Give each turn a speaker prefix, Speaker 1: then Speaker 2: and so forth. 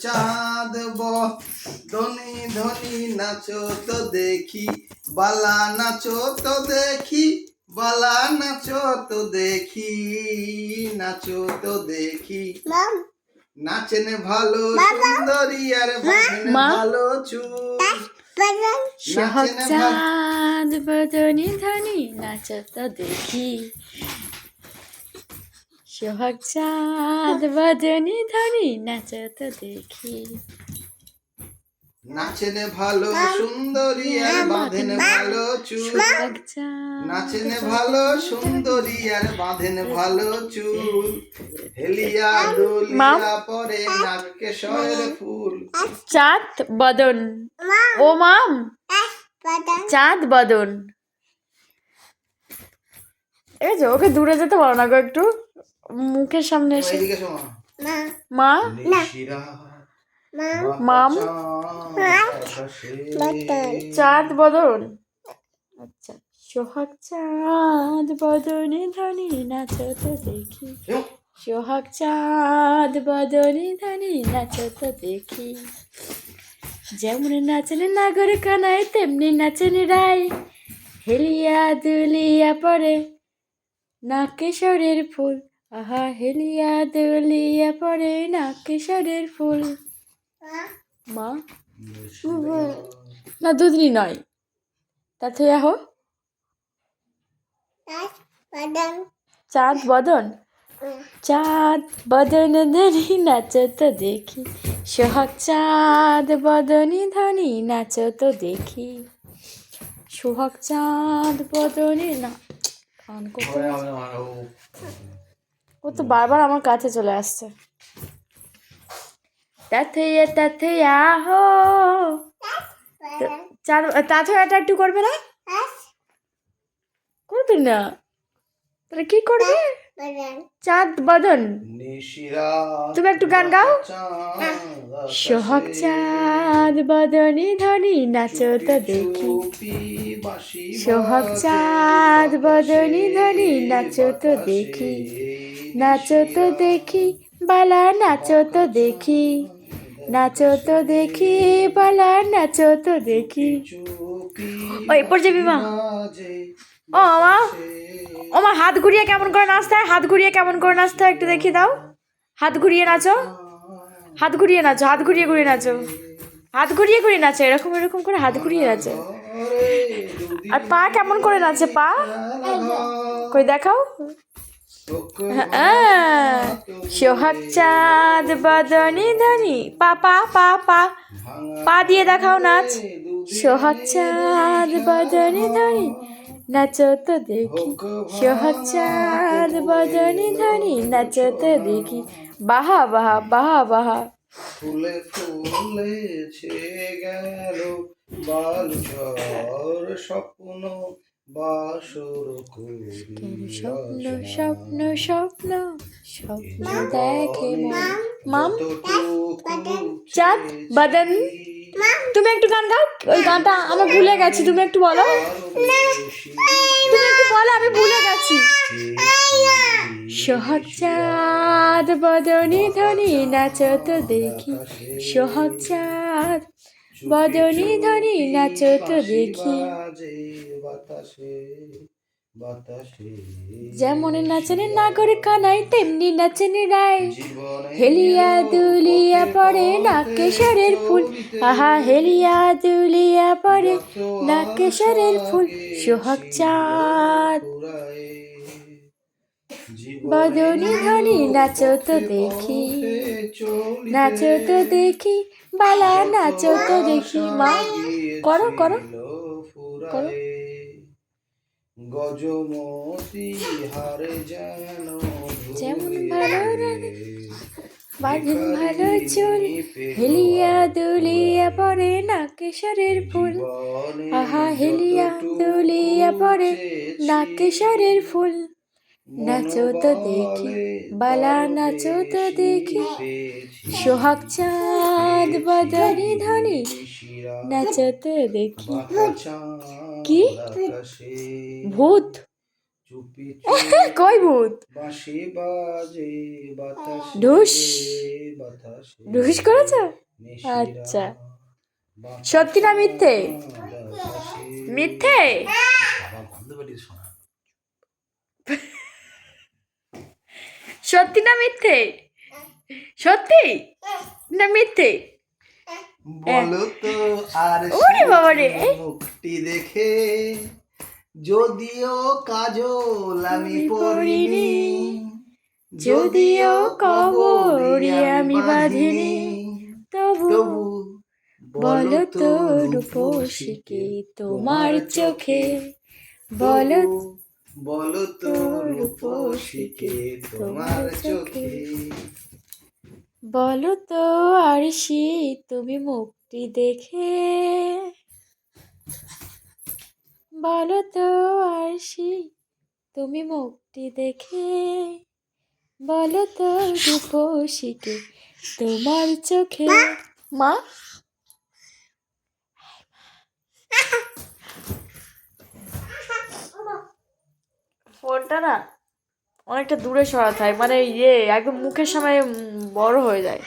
Speaker 1: চাঁদ ধনি ধনি নাচো তো দেখি, বালা নাচো তো দেখি, বালা নাচো তো দেখি, নাচো তো দেখি। নাচেন ভালো সুন্দরী আর বাঁধেন ভালো চুল।
Speaker 2: সোহাগ চাঁদ বদনি ধনি নাচো তো দেখি, সোহাগ চাঁদ বদনি ধনি নাচো তো দেখি।
Speaker 1: নাচেন ভালো সুন্দরী আর বাঁধেন ভালো চুল।
Speaker 2: সোহাগ চাঁদ
Speaker 1: নাচেন ভালো সুন্দরী আর বাঁধেন ভালো চুল। হেলিয়া দোলিয়া পরে নাক কেশরের ফুল।
Speaker 2: চাঁদ বদন, ও মাম চাঁদ বদন। এই যে ওকে দূরে যেতে বলো না গো, একটু মুখের সামনে এসে।
Speaker 1: এদিকে শোনো।
Speaker 2: মা মাম চাঁদ বদন। আচ্ছা, সোহাগ চাঁদ বদনে ধনি নাচো তো দেখি, সোহাগ চাঁদ বদনে ধনি নাচো তো দেখি। যেমন নাচেন নাগর কানায় তেমনি নাচেন রায়, হেলিয়া দুলিয়া পরে না কেশরের ফুল। আহা হেলিয়া দুলিয়া পরে না কেশরের ফুল। মা না দুধনি নয়, তাতে আহো চাঁদ বদন। চাঁদ বদন ধনি নাচো তো দেখি, সোহাগ চাঁদ বদনি ধনি নাচো তো দেখি। সোহাগ চাঁদ বদনি না গান করতে, ও তো বারবার আমার কাছে চলে আসছে। তাতে আহো চাঁদ, তাছাড়া একটু করবে না, করবে না, তাহলে কি করবে? চাঁদ বদন, তুমি একটু গান গাও। সোহাগ চাঁদ বদনি ধনি নাচো তো দেখি, সোহাগ চাঁদ বদনি ধনি নাচো তো দেখি, নাচো তো দেখি বালা নাচো তো দেখি, নাচো তো দেখি বালা নাচো তো দেখি। ওই পড়ে যাবি মা। ও মা, ও মা হাত ঘুরিয়ে কেমন করে নাচতে হয়, হাত ঘুরিয়ে কেমন করে নাচতে হয় একটু দেখিয়ে দাও। হাত ঘুরিয়ে নাচো, হাত ঘুরিয়ে নাচো, হাত ঘুরিয়ে ঘুরিয়ে নাচো, হাত ঘুরিয়ে ঘুরিয়ে নাচো, এরকম এরকম করে হাত ঘুরিয়ে নাচো। আর পা কেমন করে নাচে, পা কই দেখাও। সোহাগ চাঁদ বদনি ধনি, পা পা পা পা পা দিয়ে দেখাও নাচ। সোহাগ চাঁদ বদনি ধনি নাচো তো দেখি, সোহাগ চাঁদ বদনি ধনি নাচো তো দেখি। বাহা বাহা বাহা বাহা।
Speaker 1: ফুলে ফুলে ছে গেল বালুচর স্বপ্ন বাসর
Speaker 2: স্বপ্ন স্বপ্ন স্বপ্ন স্বপ্ন দেখে মাম। চাঁদ বদন, তুমি একটু গান গাও, ওই গানটা আমি ভুলে গেছি, তুমি একটু বলো, তুমি একটু বলো, আমি ভুলে গেছি। সোহাগ চাঁদ বদনি ধনি নাচো তো দেখি, সোহাগ চাঁদ বদনি ধনি নাচো তো দেখি। যেমন নাচেন নাগর কানাই তেমনি নাচেন রায়, হেলিয়া দুলিয়া পরে না কেশরের ফুল। আহা হেলিয়া দুলিয়া পরে না কেশরের ফুল। সোহাগ চাঁদ বদনি ধনি নাচো তো দেখি, নাচো তো দেখি বালা নাচো তো দেখি। মা করো করো করো।
Speaker 1: গজমতি হারে
Speaker 2: যেমন ভালো বাঁধেন ভালো চুল, হেলিয়া দুলিয়া পরে না কেশরের ফুল। আহা হেলিয়া দুলিয়া পরে না কেশরের ফুল। নাচো তো দেখি বালা নাচো তো দেখি, সোহাগ চাঁদ বদনি ধনি নাচো তো দেখি। কি ভূত?
Speaker 1: চুপি
Speaker 2: কই ভূত?
Speaker 1: বাঁশি বাজে বাতাসে
Speaker 2: ঢুস।
Speaker 1: বাতাসে
Speaker 2: ঢুস করেছ?
Speaker 1: নিশিরা
Speaker 2: আচ্ছা।
Speaker 1: বাতাসে
Speaker 2: সত্যি না মিথ্যে?
Speaker 1: বাতাসে।
Speaker 2: মিথ্যে?
Speaker 1: বাবা বন্ধ করে শোনা।
Speaker 2: সত্যি না মিথ্যে? সত্যি না মিথ্যে?
Speaker 1: বলো তো আর
Speaker 2: ওরে বাবা রে।
Speaker 1: মুখটি দেখে, যদিও কাজল আমি পরিনি,
Speaker 2: যদিও কবরে আমি বাঁধিনি, তবু
Speaker 1: তবু
Speaker 2: বলো তো রূপসীকে তোমার চোখে, বলো
Speaker 1: বলো তো রূপসীকে তোমার চোখে।
Speaker 2: বলো তো আরশি তুমি মুক্তি দেখে, বলো তো আরশি তুমি মুক্তি দেখে, বলো তো রূপসীকে তোমার চোখে। মা ফোনটা না অনেকটা দূরে সরাতে হয়, মানে একদম মুখের সামনে বড় হয়ে যায়।